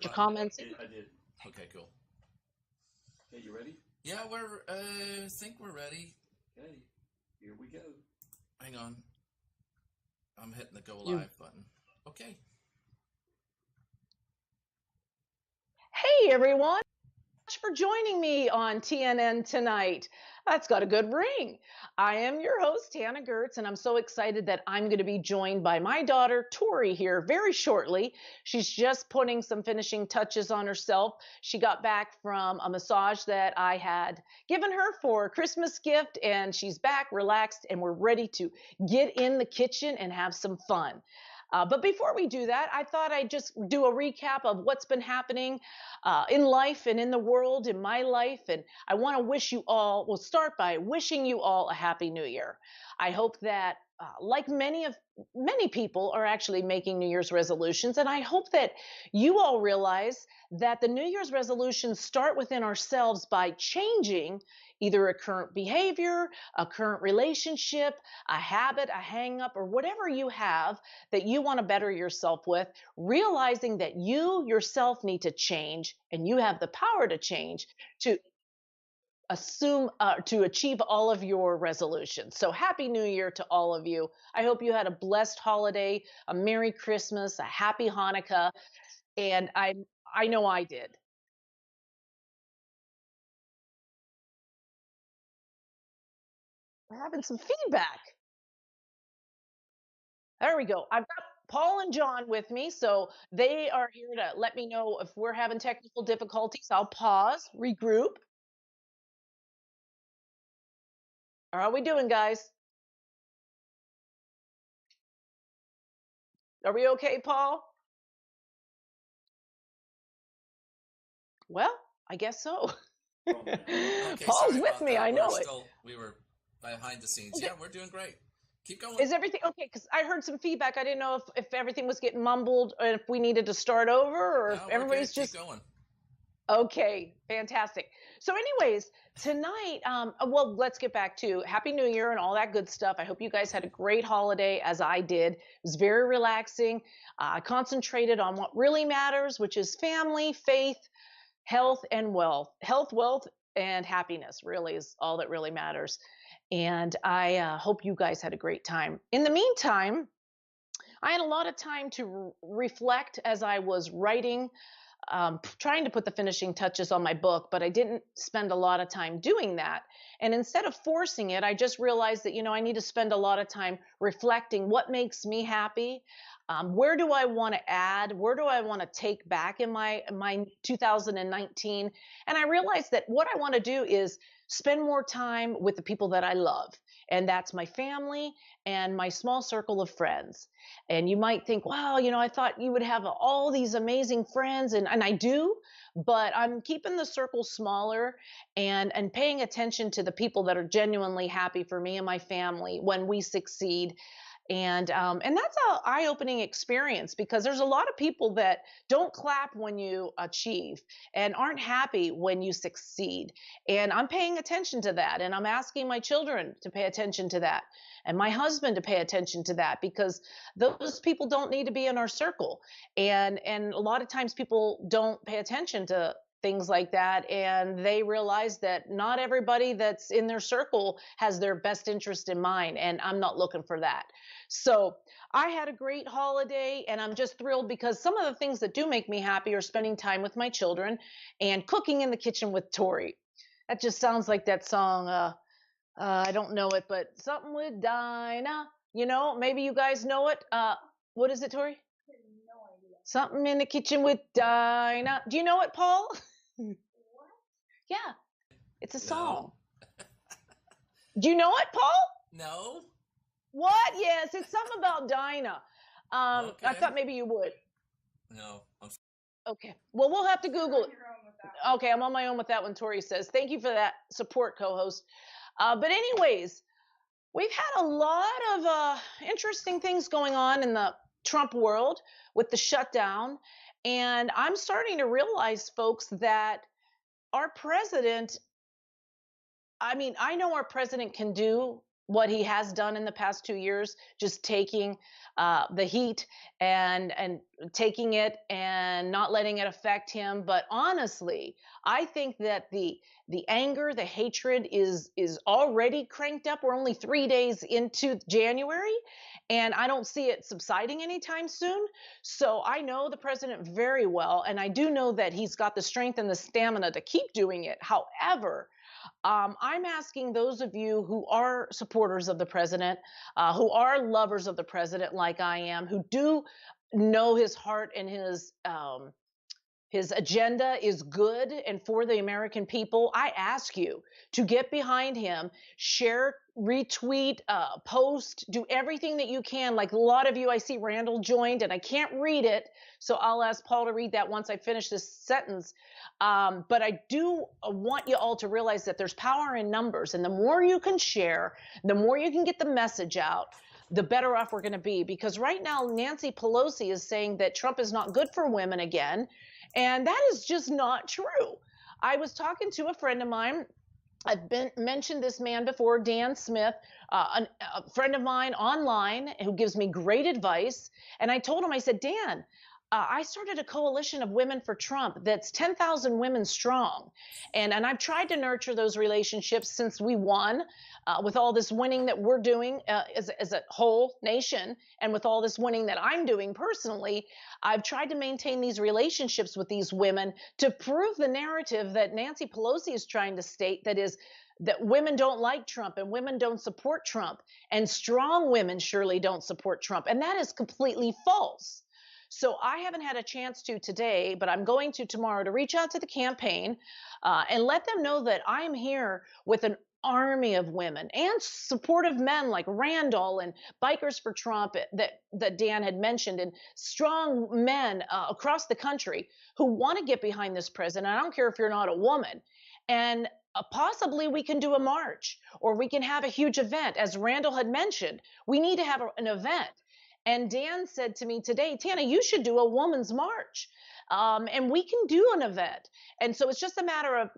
Your comments. I did. Okay, cool. Okay, you ready? Yeah, I think we're ready. Okay, here we go. Hang on. I'm hitting the go You. live button. Okay. Hey everyone, thanks for joining me on TNN tonight. That's got a good ring. I am your host, Tana Goertz, and I'm so excited that I'm going to be joined by my daughter, Tori, here very shortly. She's just putting some finishing touches on herself. She got back from a massage that I had given her for a Christmas gift, and she's back, relaxed, and we're ready to get in the kitchen and have some fun. But before we do that, I thought I'd just do a recap of what's been happening in life and in the world, in my life. And I want to wish you all, we'll start by wishing you all a happy new year. I hope that like many people are actually making New Year's resolutions, and I hope that you all realize that the New Year's resolutions start within ourselves by changing either a current behavior, a current relationship, a habit, a hang up, or whatever you have that you want to better yourself with, realizing that you yourself need to change and you have the power to change to to achieve all of your resolutions. So happy new year to all of you. I hope you had a blessed holiday, a merry Christmas, a happy Hanukkah, and I know I did. We're having some feedback. There we go. I've got Paul and John with me, so they are here to let me know if we're having technical difficulties. I'll pause, regroup. How are we doing, guys? Are we okay, Paul? Well, I guess so. Okay, Paul's sorry with about me, that. I know it. We were behind the scenes. Okay. Yeah, we're doing great. Keep going. Is everything okay? Because I heard some feedback. I didn't know if everything was getting mumbled or if we needed to start over or if No, we're everybody's good. Keep just going. okay. Fantastic. So, anyways, tonight, well, let's get back to Happy New Year and all that good stuff. I hope you guys had a great holiday as I did. It was very relaxing. I concentrated on what really matters, which is family, faith, health, and wealth. Health, wealth, and happiness really is all that really matters. And I hope you guys had a great time. In the meantime, I had a lot of time to reflect as I was writing, trying to put the finishing touches on my book, but I didn't spend a lot of time doing that. And instead of forcing it, I just realized that, I need to spend a lot of time reflecting what makes me happy. Where do I want to add? Where do I want to take back in my 2019? And I realized that what I want to do is spend more time with the people that I love, and that's my family and my small circle of friends. And you might think, wow, I thought you would have all these amazing friends, and I do, but I'm keeping the circle smaller and paying attention to the people that are genuinely happy for me and my family when we succeed. And that's a eye-opening experience because there's a lot of people that don't clap when you achieve and aren't happy when you succeed. And I'm paying attention to that, and I'm asking my children to pay attention to that, and my husband to pay attention to that, because those people don't need to be in our circle. And a lot of times people don't pay attention to things like that, and they realize that not everybody that's in their circle has their best interest in mind, and I'm not looking for that. So I had a great holiday, and I'm just thrilled because some of the things that do make me happy are spending time with my children and cooking in the kitchen with Tori. That just sounds like that song. I don't know it, but something with Dinah. Maybe you guys know it. What is it, Tori? Something in the kitchen with Dinah. Do you know it, Paul? Yeah, it's a No. song. Do you know it, Paul? No. What? Yes, it's something about Dinah. I Okay. thought maybe you would. No. Okay. Well, we'll have to Google it. Okay, I'm on my own with that one, Tori says. Thank you for that support, co-host. But anyways, we've had a lot of interesting things going on in the Trump world with the shutdown. And I'm starting to realize, folks, that our president, I mean, I know our president can do what he has done in the past 2 years, just taking the heat and taking it and not letting it affect him. But honestly, I think that the anger, the hatred is already cranked up. We're only 3 days into January, and I don't see it subsiding anytime soon. So I know the president very well, and I do know that he's got the strength and the stamina to keep doing it. However, I'm asking those of you who are supporters of the president, who are lovers of the president, like I am, who do know his heart and his agenda is good and for the American people. I ask you to get behind him, share, retweet, post, do everything that you can. Like a lot of you, I see Randall joined and I can't read it. So I'll ask Paul to read that once I finish this sentence. But I do want you all to realize that there's power in numbers. And the more you can share, the more you can get the message out, the better off we're going to be. Because right now, Nancy Pelosi is saying that Trump is not good for women again. And that is just not true. I was talking to a friend of mine. I've mentioned this man before, Dan Smith, a friend of mine online who gives me great advice. And I told him, I said, Dan, I started a coalition of women for Trump that's 10,000 women strong. And I've tried to nurture those relationships since we won, with all this winning that we're doing as a whole nation, and with all this winning that I'm doing personally. I've tried to maintain these relationships with these women to prove the narrative that Nancy Pelosi is trying to state, that is, that women don't like Trump and women don't support Trump, and strong women surely don't support Trump. And that is completely false. So I haven't had a chance to today, but I'm going to tomorrow to reach out to the campaign and let them know that I'm here with an army of women and supportive men like Randall and Bikers for Trump that Dan had mentioned, and strong men across the country who want to get behind this president. I don't care if you're not a woman. And possibly we can do a march, or we can have a huge event. As Randall had mentioned, we need to have an event. And Dan said to me today, Tana, you should do a woman's march. And we can do an event. And so it's just a matter of,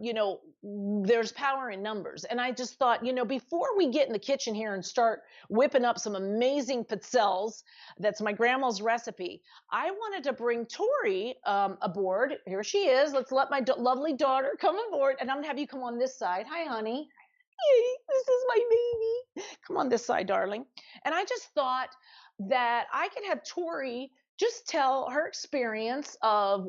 there's power in numbers. And I just thought, before we get in the kitchen here and start whipping up some amazing pizzelles, that's my grandma's recipe, I wanted to bring Tori aboard. Here she is. Let's let my lovely daughter come aboard. And I'm going to have you come on this side. Hi, honey. Yay, this is my baby. Come on this side, darling. And I just thought that I could have Tori just tell her experience of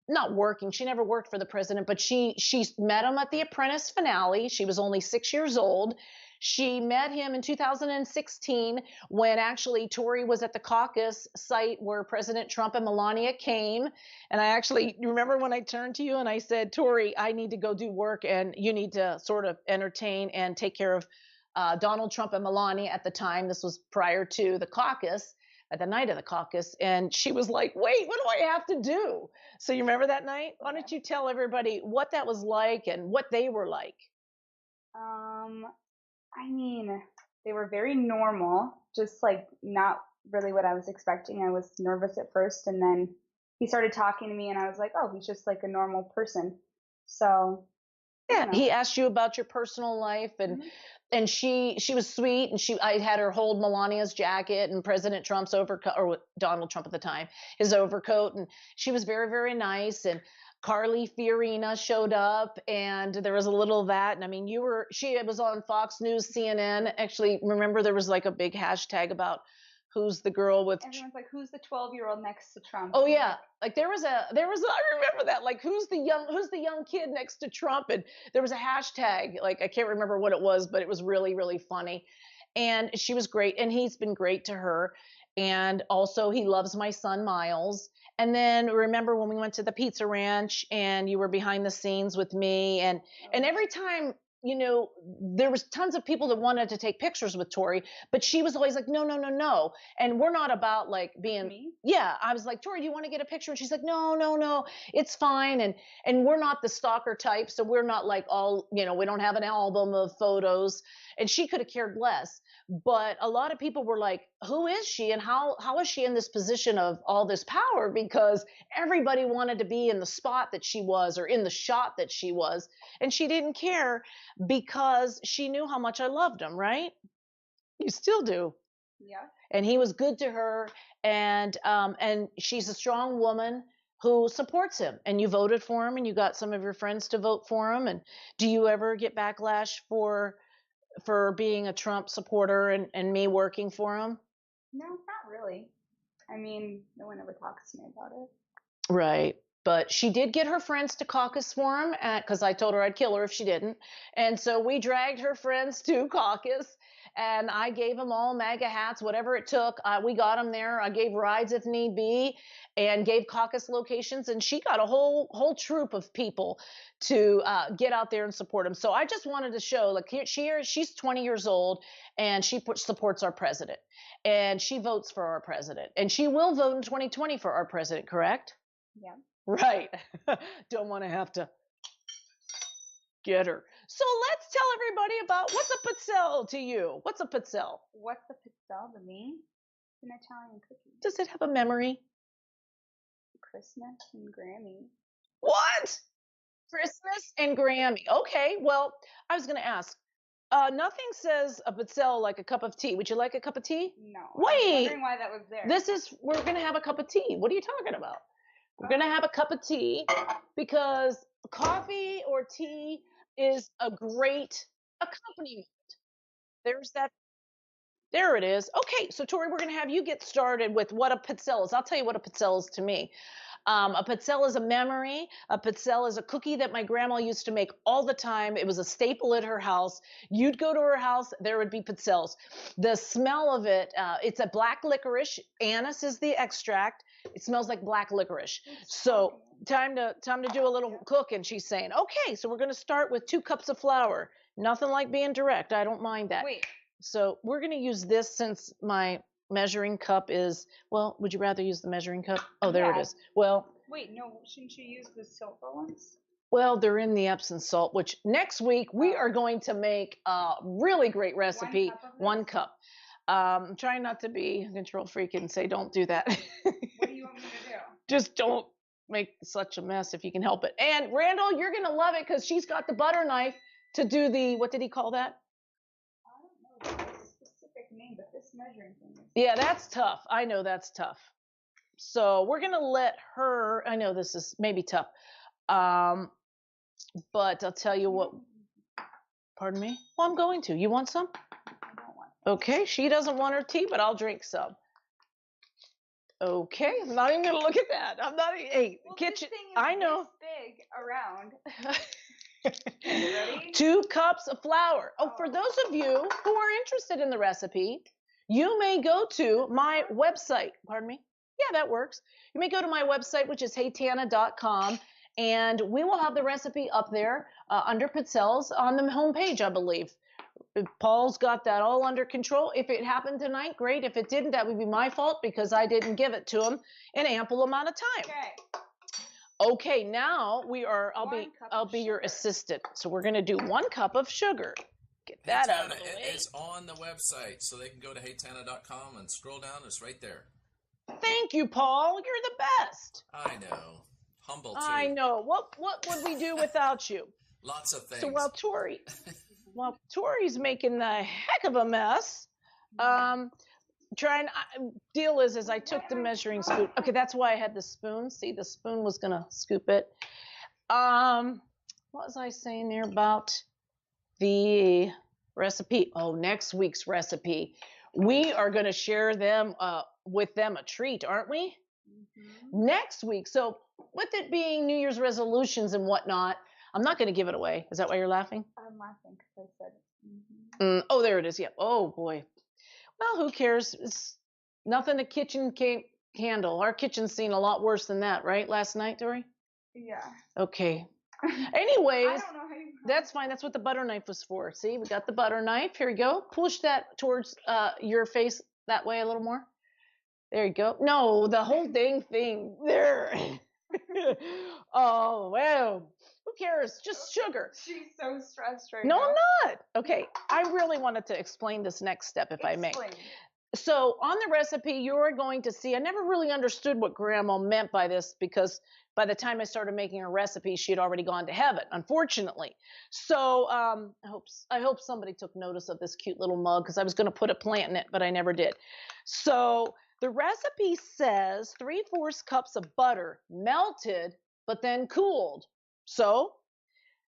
not working. She never worked for the president, but she met him at the Apprentice finale. She was only 6 years old. She met him in 2016 when actually Tori was at the caucus site where President Trump and Melania came. And you remember when I turned to you and I said, Tori, I need to go do work and you need to sort of entertain and take care of Donald Trump and Melania at the time. This was prior to the caucus, at the night of the caucus. And she was like, wait, what do I have to do? So you remember that night? Why don't you tell everybody what that was like and what they were like? They were very normal, just like not really what I was expecting. I was nervous at first, and then he started talking to me and I was like, oh, he's just like a normal person. So yeah, he asked you about your personal life, and mm-hmm. And she was sweet, and I had her hold Melania's jacket and President Trump's overcoat, or Donald Trump at the time, his overcoat, and she was very, very nice. And Carly Fiorina showed up, and there was a little of that. And I mean, she was on Fox News, CNN. Actually, remember there was like a big hashtag about who's the girl with. Everyone's like, who's the 12-year-old next to Trump? Oh yeah, like there was I remember that, like who's the young kid next to Trump, and there was a hashtag, like I can't remember what it was, but it was really, really funny. And she was great, and he's been great to her. And also he loves my son Miles. And then remember when we went to the Pizza Ranch and you were behind the scenes with me, and every time, there was tons of people that wanted to take pictures with Tori, but she was always like, no. And we're not about like being, me? Yeah. I was like, Tori, do you want to get a picture? And she's like, no, it's fine. And we're not the stalker type. So we're not like all, we don't have an album of photos, and she could have cared less. But a lot of people were like, who is she? And how is she in this position of all this power? Because everybody wanted to be in the spot that she was, or in the shot that she was. And she didn't care. because she knew how much I loved him, right? You still do. Yeah. And he was good to her, and she's a strong woman who supports him, and you voted for him, and you got some of your friends to vote for him. And do you ever get backlash for being a Trump supporter and me working for him? No, not really. I mean, no one ever talks to me about it. Right. But she did get her friends to caucus for him because I told her I'd kill her if she didn't. And so we dragged her friends to caucus, and I gave them all MAGA hats, whatever it took. We got them there. I gave rides if need be, and gave caucus locations. And she got a whole troop of people to get out there and support him. So I just wanted to show, like, she's 20 years old, and she supports our president, and she votes for our president, and she will vote in 2020 for our president, correct? Yeah. Right. Don't want to have to get her. So let's tell everybody about what's a pizzelle to you. What's a pizzelle? What's a pizzelle to me? It's an Italian cookie. Does it have a memory? Christmas and Grammy. What? Christmas and Grammy. Okay, well, I was going to ask. Nothing says a pizzelle like a cup of tea. Would you like a cup of tea? No. Wait. I was wondering why that was there. We're going to have a cup of tea. What are you talking about? We're going to have a cup of tea because coffee or tea is a great accompaniment. There it is. Okay, so Tori, we're going to have you get started with what a pizzelle is. I'll tell you what a pizzelle is to me. A pizzelle is a memory. A pizzelle is a cookie that my grandma used to make all the time. It was a staple at her house. You'd go to her house, there would be pizzelles. The smell of it, it's a black licorice. Anise is the extract. It smells like black licorice. So time to do a little cooking, she's saying. Okay, so we're going to start with 2 cups of flour. Nothing like being direct. I don't mind that. Wait. So we're going to use this since my measuring cup is, well, would you rather use the measuring cup? Oh, there it is. Well, wait, no, shouldn't you use the silver ones? Well, they're in the Epsom salt, which next week we are going to make a really great recipe. 1 cup. I'm trying not to be a control freak and say don't do that. What do you want me to do? Just don't make such a mess if you can help it. And Randall, you're going to love it because she's got the butter knife to do the, what did he call that? I don't know the specific name, but this measuring thing is. Yeah, that's tough. I know that's tough. So we're going to let her, I know this is maybe tough. But I'll tell you what, pardon me? Well, I'm going to. You want some? I don't want Okay, she doesn't want her tea, but I'll drink some. Okay, I'm not even going to look at that. I'm not, hey, well, kitchen, this thing is I know. This big around. You ready? 2 cups of flour. Oh, for those of you who are interested in the recipe, you may go to my website. Pardon me? Yeah, that works. You may go to my website, which is HeyTana.com, and we will have the recipe up there under Pizzelles on the homepage, I believe. Paul's got that all under control. If it happened tonight, great. If it didn't, that would be my fault because I didn't give it to him an ample amount of time. Okay, now we are. I'll be your assistant. So we're going to do 1 cup of sugar. Get that out of the way. It is on the website, so they can go to HeyTana.com and scroll down. It's right there. Thank you, Paul. You're the best. I know. Humble too. I know. What would we do without you? Lots of things. So while Tori's making the heck of a mess, deal is I took the measuring spoon. Okay, that's why I had the spoon. See, the spoon was gonna scoop it. What was I saying there about the recipe? Oh, next week's recipe. We are going to share them with them a treat, aren't we? Mm-hmm. Next week. So with it being New Year's resolutions and whatnot, I'm not going to give it away. Is that why you're laughing? I'm laughing because I said it. Mm-hmm. Oh, there it is. Yeah. Oh, boy. Well, who cares? It's nothing a kitchen can't handle. Our kitchen's seen a lot worse than that, right? Last night, Dory? Yeah. Okay. Anyways, I don't know how you know. That's fine. That's what the butter knife was for. See, we got the butter knife. Here we go. Push that towards your face that way a little more. There you go. No, the whole dang thing. There. Oh, well. Who cares? Just sugar. She's so stressed right now. now. No, I'm not. Okay. I really wanted to explain this next step, if I may. So on the recipe, you're going to see, I never really understood what Grandma meant by this because by the time I started making her recipe, she had already gone to heaven, unfortunately. So I hope somebody took notice of this cute little mug, because I was going to put a plant in it, but I never did. So the recipe says 3/4 cups of butter, melted, but then cooled. So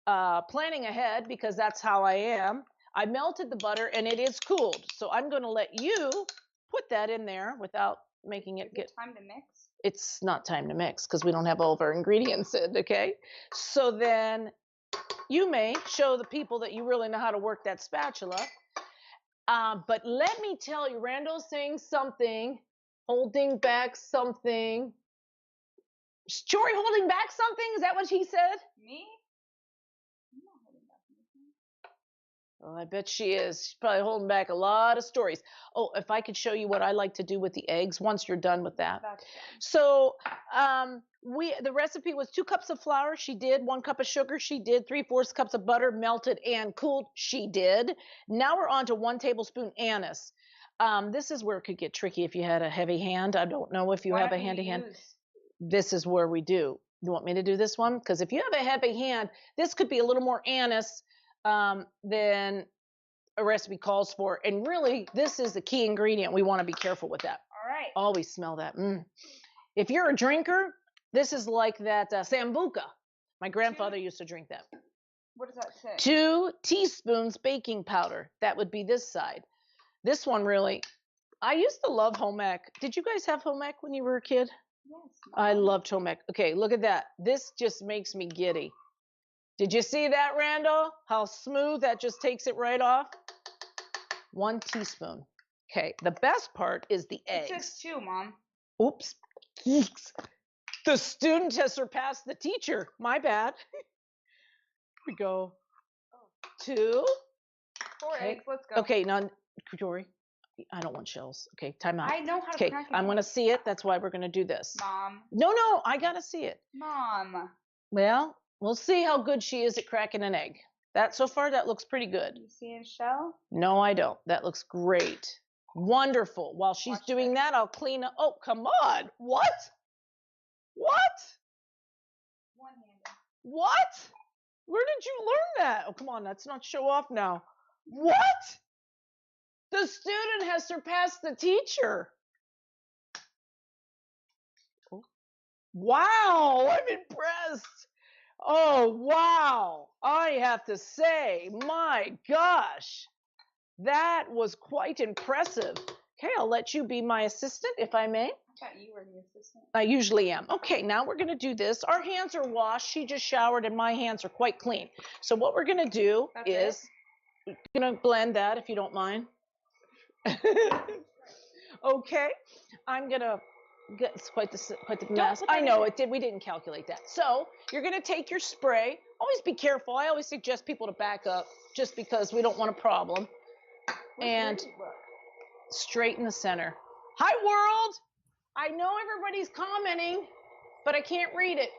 planning ahead, because that's how I am, I melted the butter and it is cooled. So I'm going to let you put that in there without making it get time to mix. It's not time to mix because we don't have all of our ingredients in, okay? So then you may show the people that you really know how to work that spatula. But let me tell you, Randall's saying something, holding back something. Is Jory holding back something? Is that what he said? Me? I'm not holding back anything. Oh, I bet she is. She's probably holding back a lot of stories. Oh, if I could show you what I like to do with the eggs once you're done with that. That's So the recipe was 2 cups of flour. She did 1 cup of sugar. She did 3/4 cups of butter, melted and cooled. She did. Now we're on to 1 tablespoon anise. This is where it could get tricky if you had a heavy hand. I don't know if you have a handy hand. This is where we do. You want me to do this one? Because if you have a heavy hand, this could be a little more anise than a recipe calls for. And really, this is the key ingredient. We want to be careful with that. All right. Always smell that. If you're a drinker, this is like that sambuca. My grandfather used to drink that. What does that say? 2 teaspoons baking powder. That would be this side. This one really, I used to love home ec. Did you guys have home ec when you were a kid? Yes. I loved home ec. Okay, look at that. This just makes me giddy. Did you see that, Randall? How smooth that just takes it right off? 1 teaspoon. Okay, the best part is the eggs. It says 2, Mom. Oops. The student has surpassed the teacher. My bad. Here we go. 2. 4 Okay. eggs. Let's go. Okay, now, Jory, I don't want shells. Okay, time out. I know how to Okay, crack an I'm going to egg. see it. That's why we're going to do this. Mom. No, I got to see it. Mom. Well, we'll see how good she is at cracking an egg. So far, that looks pretty good. You see a shell? No, I don't. That looks great. Wonderful. While she's doing that, I'll clean up. Oh, come on. What? One-handed. What? Where did you learn that? Oh, come on. Let's not show off now. What? The student has surpassed the teacher. Wow, I'm impressed. Oh, wow. I have to say, my gosh, that was quite impressive. Okay, I'll let you be my assistant if I may. I thought you were the assistant. I usually am. Okay, now we're going to do this. Our hands are washed. She just showered and my hands are quite clean. So what we're going to do is going to blend that if you don't mind. Okay, I'm going to it's quite the mess. I know it did. We didn't calculate that. So you're going to take your spray. Always be careful. I always suggest people to back up just because we don't want a problem. And straight in the center. Hi, world. I know everybody's commenting, but I can't read it.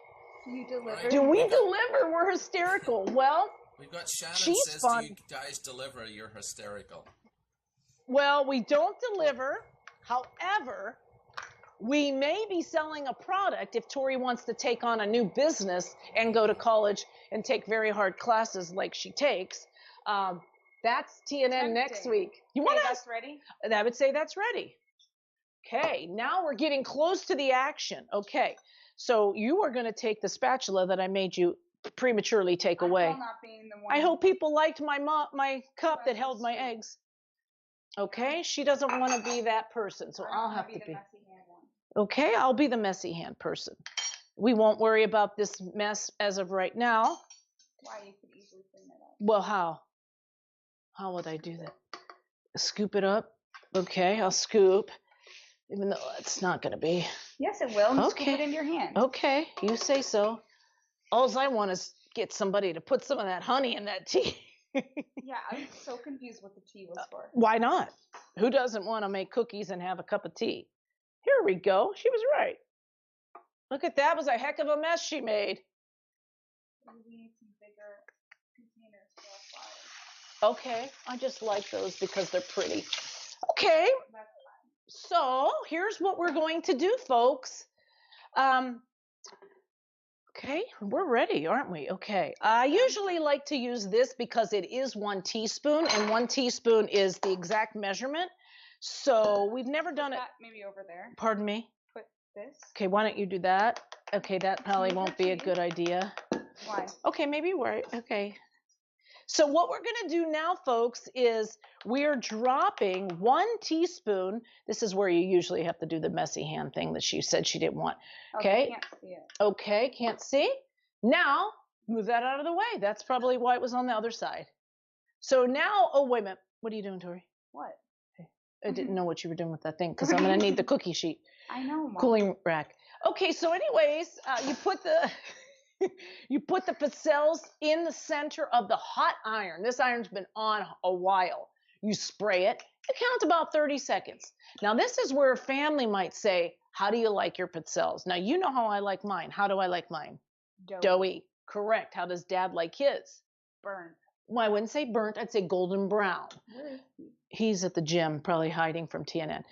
You deliver. Do we deliver? We're hysterical. Well, We've got Shannon she's says, fun. Do you guys deliver? You're hysterical. Well, we don't deliver. However, we may be selling a product if Tori wants to take on a new business and go to college and take very hard classes like she takes. That's TNN next week. You want that's ready? I would say that's ready. Okay, now we're getting close to the action. Okay, so you are going to take the spatula that I made you prematurely take away. I'm not being the one. I hope people liked my cup that held my eggs. Okay, she doesn't want to be that person, so I'll have to be. Okay, I'll be the messy hand person. We won't worry about this mess as of right now. Why, you could easily clean it up. Well, how? How would I do that? Scoop it up? Okay, I'll scoop. Even though it's not going to be. Yes, it will. And scoop it in your hand. Okay, you say so. All I want is get somebody to put some of that honey in that tea. Yeah, I was so confused what the tea was for. Why not? Who doesn't want to make cookies and have a cup of tea? Here we go. She was right. Look at that. Was a heck of a mess she made. We need some bigger containers for our flowers. Okay, I just like those because they're pretty. Okay, so here's what we're going to do, folks. Okay, we're ready, aren't we? Okay. I usually like to use this because it is 1 teaspoon, and 1 teaspoon is the exact measurement. So we've never done it. That maybe over there. Pardon me? Put this. Okay, why don't you do that? Okay, that probably Cheese or won't be a cheese? good idea. Why? Okay, maybe you're right. Okay. So what we're going to do now, folks, is we're dropping 1 teaspoon. This is where you usually have to do the messy hand thing that she said she didn't want. Okay. Can't see it. Okay, can't see. Now, move that out of the way. That's probably why it was on the other side. So now, oh, wait a minute. What are you doing, Tori? What? I didn't know what you were doing with that thing because I'm going to need the cookie sheet. I know, Mom. Cooling rack. Okay, so anyways, you put the you put the pizzelles in the center of the hot iron. This iron's been on a while. You spray it. You count about 30 seconds. Now, this is where a family might say, how do you like your pizzelles? Now, you know how I like mine. How do I like mine? Doughy. Correct. How does Dad like his? Burnt. Well, I wouldn't say burnt. I'd say golden brown. Where is he? He's at the gym, probably hiding from TNN.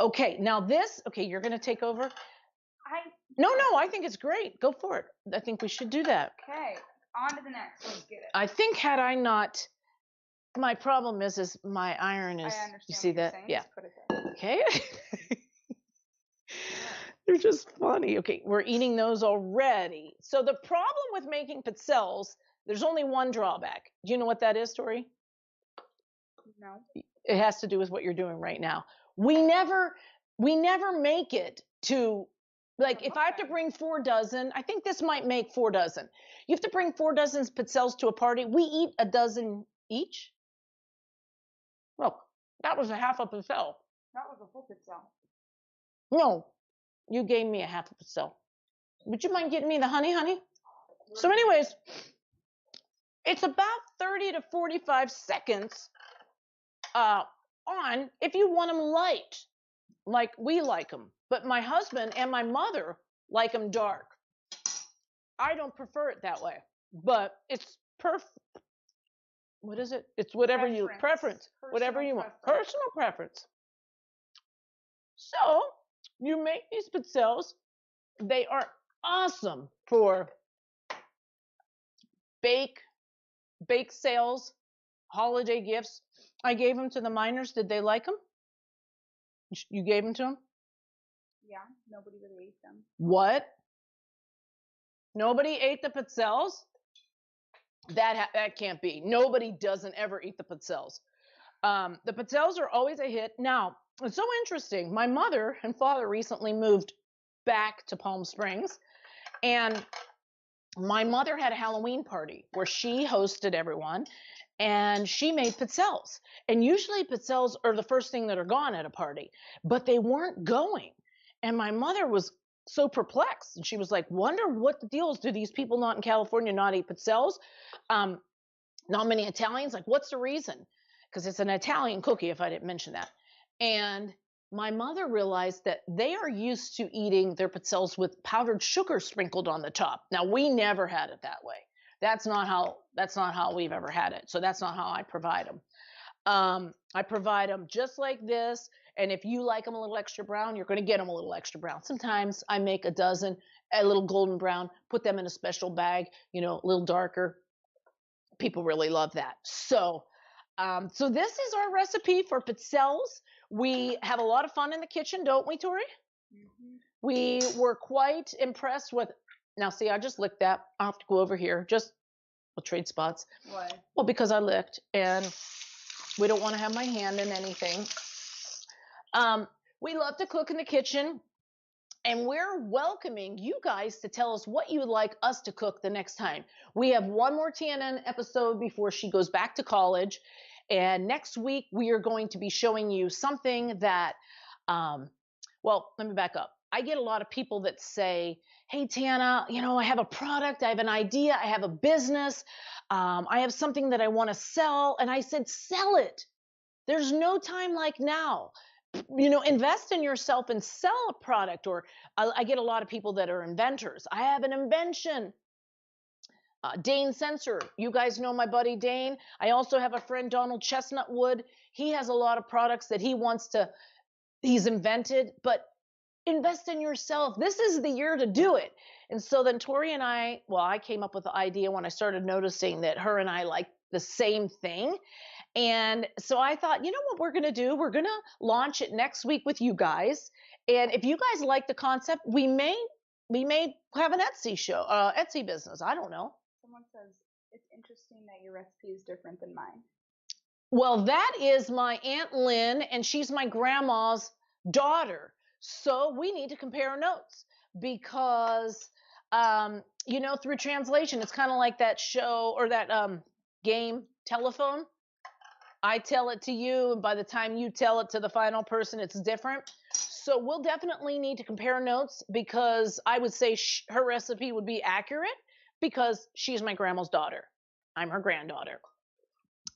Okay, now this, okay, you're going to take over? No, I think it's great. Go for it. I think we should do that. Okay, on to the next. Let's get it. I think had I not, my problem is my iron is, I understand you see what you're that? saying. Yeah. Just put it there. Okay. They're just funny. Okay, we're eating those already. So the problem with making pizzelles, there's only one drawback. Do you know what that is, Tori? No. It has to do with what you're doing right now. We never make it to, like, if I have to bring 4 dozen, I think this might make 4 dozen. You have to bring 4 dozen pizzelles to a party. We eat a dozen each. Well, that was a half a pizzelle. That was a full pizzelle. No, you gave me a half a pizzelle. Would you mind getting me the honey? So anyways, it's about 30 to 45 seconds on if you want them light, like we like them. But my husband and my mother like them dark. I don't prefer it that way, but it's perfect. What is it? It's whatever you preference, whatever you want. Personal preference. So you make these pizzelles. They are awesome for bake sales, holiday gifts. I gave them to the miners. Did they like them? You gave them to them? Yeah, nobody really ate them. What? Nobody ate the pizzelles? That can't be. Nobody doesn't ever eat the pizzelles. The pizzelles are always a hit. Now, it's so interesting. My mother and father recently moved back to Palm Springs, and my mother had a Halloween party where she hosted everyone, and she made pizzelles. And usually pizzelles are the first thing that are gone at a party, but they weren't going. And my mother was so perplexed, and she was like, wonder what the deal is. Do these people not in California not eat pizzelles? Not many Italians. Like, what's the reason? Because it's an Italian cookie, if I didn't mention that. And my mother realized that they are used to eating their pizzelles with powdered sugar sprinkled on the top. Now, we never had it that way. That's not how we've ever had it. So that's not how I provide them. I provide them just like this. And if you like them a little extra brown, you're going to get them a little extra brown. Sometimes I make a dozen, a little golden brown, put them in a special bag, a little darker. People really love that. So this is our recipe for pizzelles. We have a lot of fun in the kitchen, don't we, Tori? Mm-hmm. We were quite impressed with, now see, I just licked that. I'll have to go over here. We'll trade spots. Why? Well, because I licked, and we don't want to have my hand in anything. We love to cook in the kitchen, and we're welcoming you guys to tell us what you would like us to cook the next time. We have one more TNN episode before she goes back to college, and next week we are going to be showing you something that, well, let me back up. I get a lot of people that say, hey, Tana, I have a product, I have an idea, I have a business, I have something that I want to sell. And I said, sell it. There's no time like now. Invest in yourself and sell a product. Or I get a lot of people that are inventors. I have an invention. Dane Sensor, you guys know my buddy Dane. I also have a friend, Donald Chestnutwood. He has a lot of products that he's invented, but invest in yourself. This is the year to do it. And so then Tori and I came up with the idea when I started noticing that her and I like the same thing. And so I thought, you know what we're going to do? We're going to launch it next week with you guys. And if you guys like the concept, we may have an Etsy business. I don't know. Someone says it's interesting that your recipe is different than mine. Well, that is my Aunt Lynn, and she's my grandma's daughter. So we need to compare notes because, through translation, it's kind of like that show or that game, Telephone. I tell it to you, and by the time you tell it to the final person, it's different. So we'll definitely need to compare notes because I would say her recipe would be accurate because she's my grandma's daughter. I'm her granddaughter.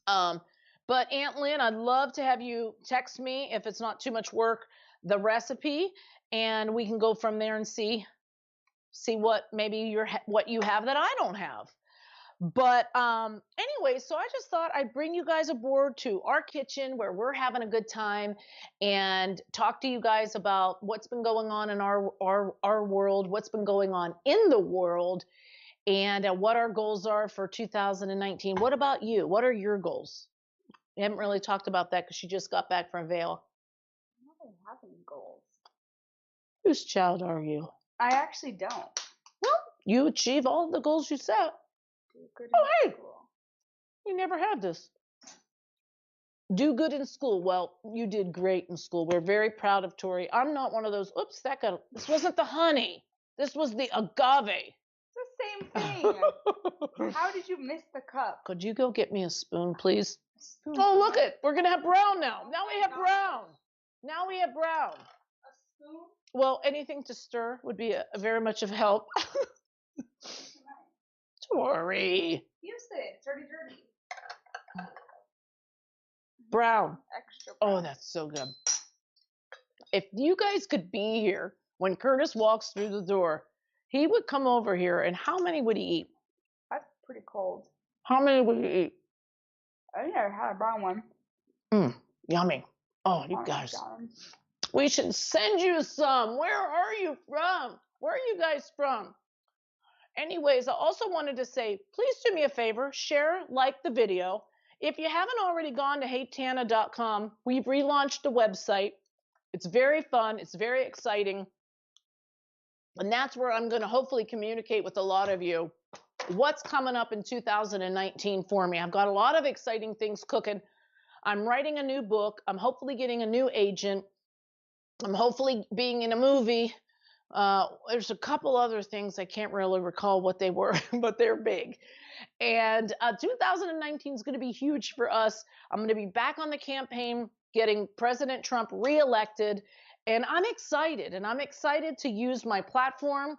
But Aunt Lynn, I'd love to have you text me if it's not too much work, the recipe, and we can go from there and see what what you have that I don't have. But anyway, so I just thought I'd bring you guys aboard to our kitchen where we're having a good time and talk to you guys about what's been going on in our world, what's been going on in the world, and what our goals are for 2019. What about you? What are your goals? We haven't really talked about that because she just got back from Vail. I don't really have any goals. Whose child are you? I actually don't. Well, you achieve all the goals you set. Do good Oh, in school. You never had this. Do good in school. Well, you did great in school. We're very proud of Tori. I'm not one of those, this wasn't the honey. This was the agave. It's the same thing. How did you miss the cup? Could you go get me a spoon, please? Spoon. Oh, look it. We're going to have brown now. Now we have brown. Now we have brown. A spoon? Well, anything to stir would be very much of help. Tori. Use it. It's already dirty. Brown. Extra brown. Oh, that's so good. If you guys could be here when Curtis walks through the door, he would come over here, and how many would he eat? That's pretty cold. How many would he eat? I never had a brown one. Yummy. Oh, you guys. We should send you some. Where are you from? Where are you guys from? Anyways, I also wanted to say, please do me a favor, share, like the video. If you haven't already gone to HeyTana.com, we've relaunched the website. It's very fun. It's very exciting. And that's where I'm going to hopefully communicate with a lot of you what's coming up in 2019 for me. I've got a lot of exciting things cooking. I'm writing a new book. I'm hopefully getting a new agent. I'm hopefully being in a movie. There's a couple other things I can't really recall what they were, but they're big. And 2019 is going to be huge for us. I'm going to be back on the campaign, getting President Trump reelected, and I'm excited. And I'm excited to use my platform.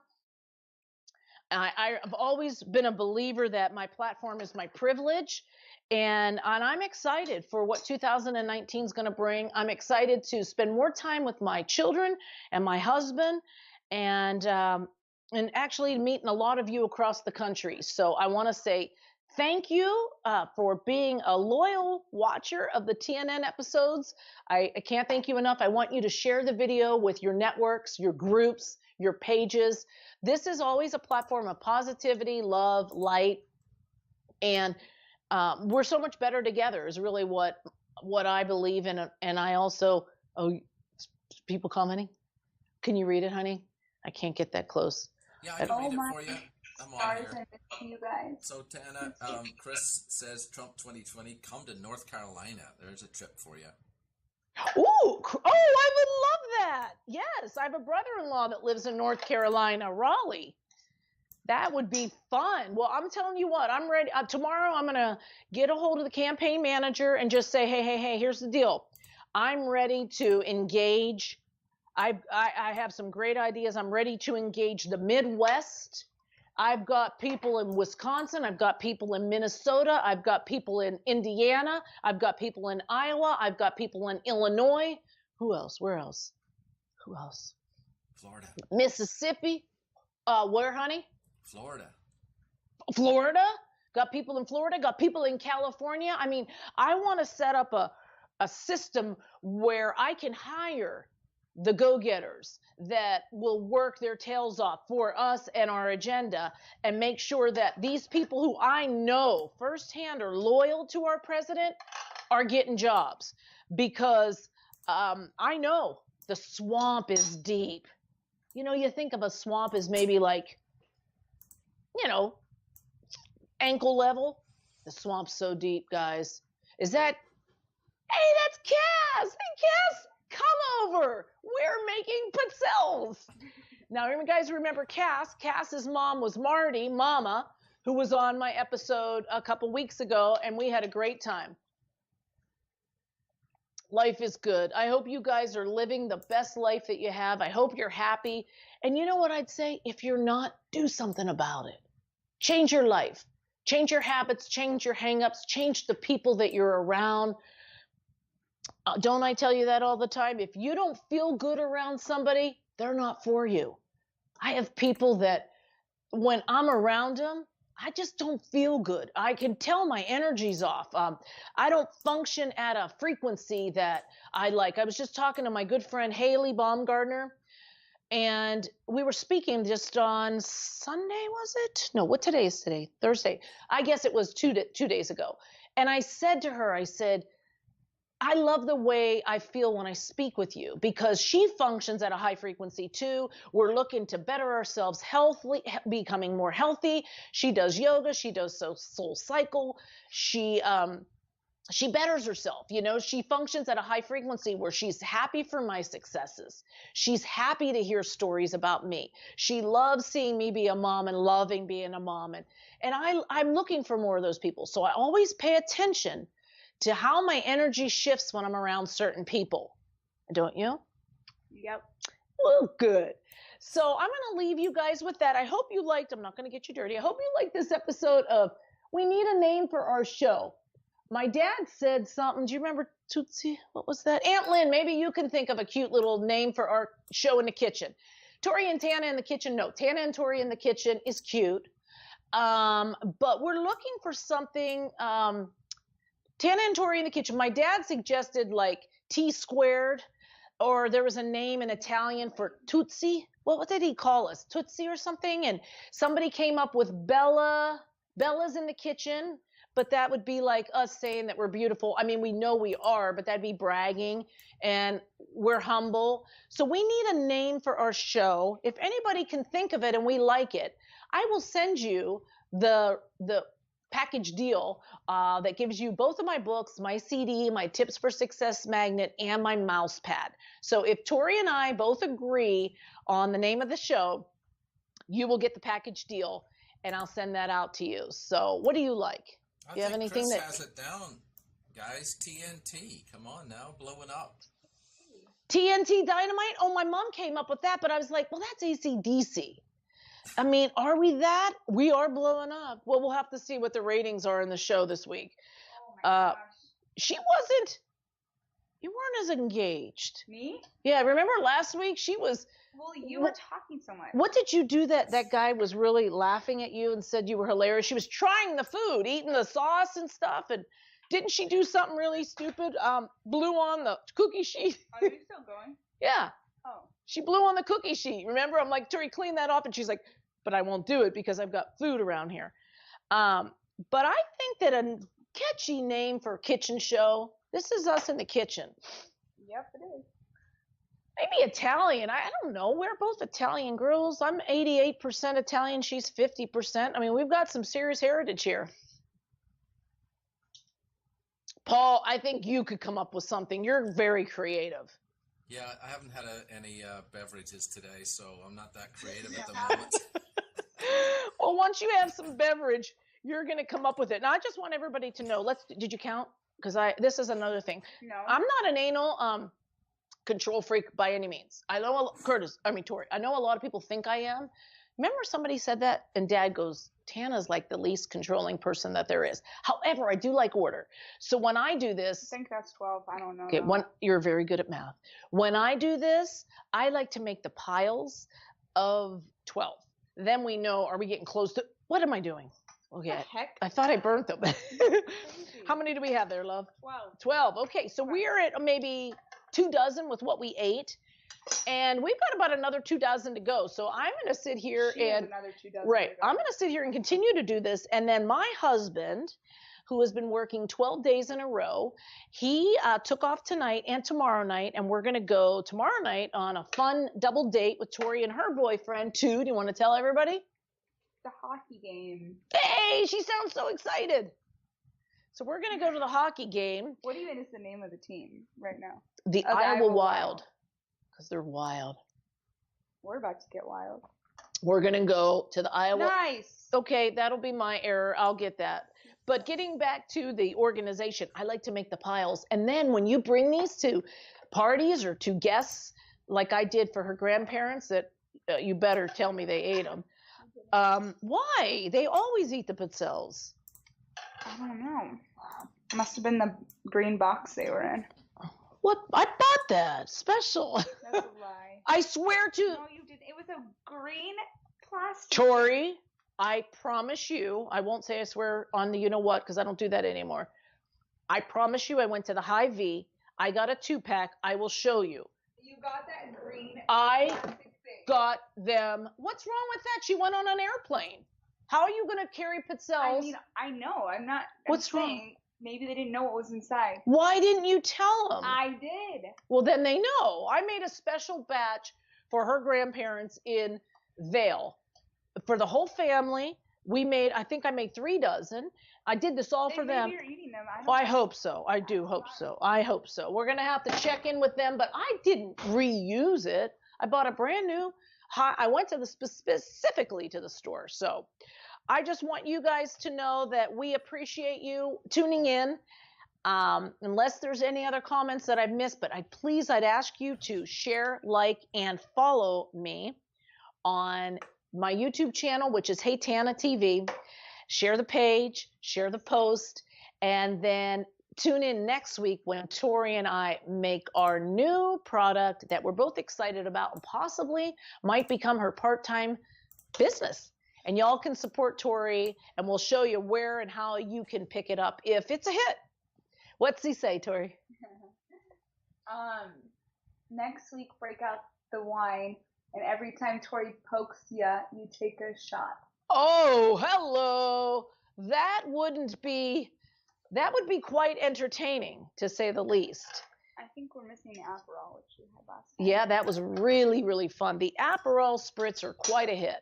I've always been a believer that my platform is my privilege, and I'm excited for what 2019 is going to bring. I'm excited to spend more time with my children and my husband, and actually meeting a lot of you across the country. So I want to say thank you for being a loyal watcher of the TNN episodes. I can't thank you enough. I want you to share the video with your networks, your groups, your pages. This is always a platform of positivity, love, light, and we're so much better together is really what I believe in. And I also, people commenting? Can you read it, honey? I can't get that close. Yeah, I can read it for you. I'm on here. You guys. So, Tana, Chris says Trump 2020, come to North Carolina. There's a trip for you. Ooh, I would love that. Yes, I have a brother-in-law that lives in North Carolina, Raleigh. That would be fun. Well, I'm telling you what, I'm ready. Tomorrow I'm going to get a hold of the campaign manager and just say, hey, here's the deal. I'm ready to engage. I have some great ideas. I'm ready to engage the Midwest. I've got people in Wisconsin. I've got people in Minnesota. I've got people in Indiana. I've got people in Iowa. I've got people in Illinois. Who else? Where else? Who else? Florida. Mississippi. Where, honey? Florida. Got people in Florida. Got people in California. I mean, I want to set up a system where I can hire the go-getters that will work their tails off for us and our agenda and make sure that these people who I know firsthand are loyal to our president are getting jobs. Because I know the swamp is deep. You know, you think of a swamp as maybe like, you know, ankle level. The swamp's so deep, guys. Is that, hey, that's Cass. Hey, Cass, come over. We're making pizzelles. Now, you guys remember Cass. Cass's mom was Marty, Mama, who was on my episode a couple weeks ago, and we had a great time. Life is good. I hope you guys are living the best life that you have. I hope you're happy. And you know what I'd say? If you're not, do something about it. Change your life. Change your habits. Change your hang-ups. Change the people that you're around. Don't I tell you that all the time? If you don't feel good around somebody, they're not for you. I have people that when I'm around them, I just don't feel good. I can tell my energy's off. I don't function at a frequency that I like. I was just talking to my good friend Haley Baumgardner, and we were speaking just on Sunday, was it? No, what today is today? Thursday. I guess it was two days ago. And I said to her, I said, I love the way I feel when I speak with you, because she functions at a high frequency too. We're looking to better ourselves healthily, becoming more healthy. She does yoga. She does soul cycle. She betters herself. You know, she functions at a high frequency where she's happy for my successes. She's happy to hear stories about me. She loves seeing me be a mom and loving being a mom. And I'm looking for more of those people. So I always pay attention to how my energy shifts when I'm around certain people. Don't you? Yep. Well, good. So I'm going to leave you guys with that. I hope you liked, I'm not going to get you dirty. I hope you liked this episode of We Need a Name for Our Show. My dad said something. Do you remember Tootsie? What was that? Aunt Lynn, maybe you can think of a cute little name for our show in the kitchen. Tori and Tana in the kitchen. No, Tana and Tori in the kitchen is cute. But we're looking for something, Tana and Tori in the kitchen. My dad suggested like T squared, or there was a name in Italian for Tootsie. What did he call us? Tootsie or something? And somebody came up with Bella. Bella's in the kitchen, but that would be like us saying that we're beautiful. I mean, we know we are, but that'd be bragging, and we're humble. So we need a name for our show. If anybody can think of it and we like it, I will send you the package deal that gives you both of my books, my CD, my Tips for Success magnet, and my mouse pad. So if Tori and I both agree on the name of the show, you will get the package deal, and I'll send that out to you. So what do you like? I You have think anything Chris that has it down, guys. TNT, come on now, blowing up. TNT Dynamite? Oh, my mom came up with that, but I was like, well, that's AC/DC. I mean, are we that? We are blowing up. Well, we'll have to see what the ratings are in the show this week. Oh my gosh. You weren't as engaged. Me? Yeah, remember last week she was. Well, you were talking so much. What did you do that guy was really laughing at you and said you were hilarious? She was trying the food, eating the sauce and stuff, and didn't she do something really stupid? Blew on the cookie sheet. Are you still going? Yeah. Oh. She blew on the cookie sheet. Remember? I'm like, Tori, clean that off. And she's like, but I won't do it because I've got food around here. But I think that a catchy name for a kitchen show, this is us in the kitchen. Yep, it is. Maybe Italian. I don't know. We're both Italian girls. I'm 88% Italian. She's 50%. I mean, we've got some serious heritage here. Paul, I think you could come up with something. You're very creative. Yeah, I haven't had any beverages today, so I'm not that creative at the moment. Well, once you have some beverage, you're going to come up with it. Now, I just want everybody to know. Did you count? Because this is another thing. No. I'm not an anal control freak by any means. I know Tori. I know a lot of people think I am. Remember somebody said that, and Dad goes, Tana's like the least controlling person that there is. However, I do like order. So when I do this, I think that's 12. I don't know. okay, you're very good at math. When I do this, I like to make the piles of 12. Then we know, are we getting close to, what am I doing? Okay. What the heck? I thought I burnt them. How many do we have there, love? 12. 12. Okay, so we're at maybe 2 dozen with what we ate. And we've got about another 2 dozen to go. So I'm going to sit here She has and another 2 dozen right. to go. I'm going to sit here and continue to do this. And then my husband, who has been working 12 days in a row, he took off tonight and tomorrow night. And we're going to go tomorrow night on a fun double date with Tori and her boyfriend, too. Do you want to tell everybody? The hockey game. Hey, she sounds so excited. So we're going to go to the hockey game. What even is the name of the team right now? The Oh, the Iowa Iowa Wild. Because they're wild. We're about to get wild. We're going to go to the Iowa. Nice. Okay, that'll be my error. I'll get that. But getting back to the organization, I like to make the piles. And then when you bring these to parties or to guests, like I did for her grandparents, that you better tell me they ate them. Why? They always eat the pizzelles. I don't know. Must have been the green box they were in. What? I bought that special. That's a lie. I swear to No, you didn't. It was a green plastic. Tori, I promise you, I won't say I swear on the you know what because I don't do that anymore. I promise you I went to the Hy-Vee. I got a 2-pack. I will show you. You got that green I plastic thing. got them. What's wrong with that? She went on an airplane. How are you going to carry pizzelles? I mean, I know. I'm not. What's I'm wrong? saying maybe they didn't know what was inside. Why didn't you tell them? I did. Well, then they know. I made a special batch for her grandparents in Vail. For the whole family, I think I made 3 dozen. I did this all for them. Maybe you're eating them. I hope so. I do hope so. I hope so. We're going to have to check in with them, but I didn't reuse it. I bought a brand new. I went to specifically to the store. So I just want you guys to know that we appreciate you tuning in. Unless there's any other comments that I've missed, but I'd ask you to share, like, and follow me on my YouTube channel, which is HeyTana TV. Share the page, share the post, and then tune in next week when Tori and I make our new product that we're both excited about and possibly might become her part-time business. And y'all can support Tori, and we'll show you where and how you can pick it up if it's a hit. What's he say, Tori? Next week, break out the wine, and every time Tori pokes ya, you take a shot. Oh, hello. That would be quite entertaining, to say the least. I think we're missing the Aperol, which we had last time. Yeah, that was really, really fun. The Aperol Spritz are quite a hit.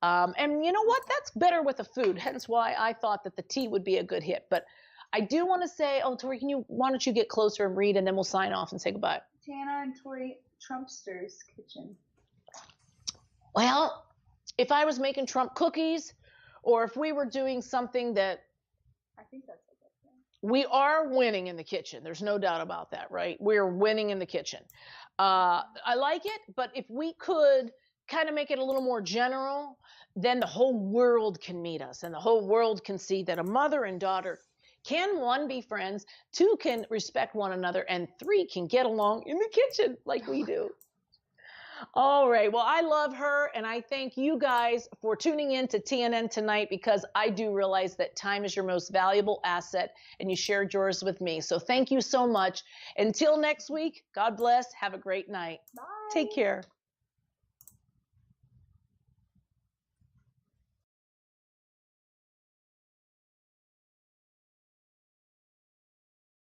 And you know what? That's better with the food, hence why I thought that the tea would be a good hit. But I do want to say, Tori, why don't you get closer and read, and then we'll sign off and say goodbye. Tana and Tori Trumpster's kitchen. Well, if I was making Trump cookies, or if we were doing something that I think that's what that's saying. we are winning in the kitchen. There's no doubt about that, right? We're winning in the kitchen. I like it, but if we could kind of make it a little more general, then the whole world can meet us, and the whole world can see that a mother and daughter can, 1, be friends, 2, can respect one another, and 3, can get along in the kitchen like we do. All right. Well, I love her, and I thank you guys for tuning in to TNN tonight, because I do realize that time is your most valuable asset, and you shared yours with me. So thank you so much. Until next week, God bless. Have a great night. Bye. Take care.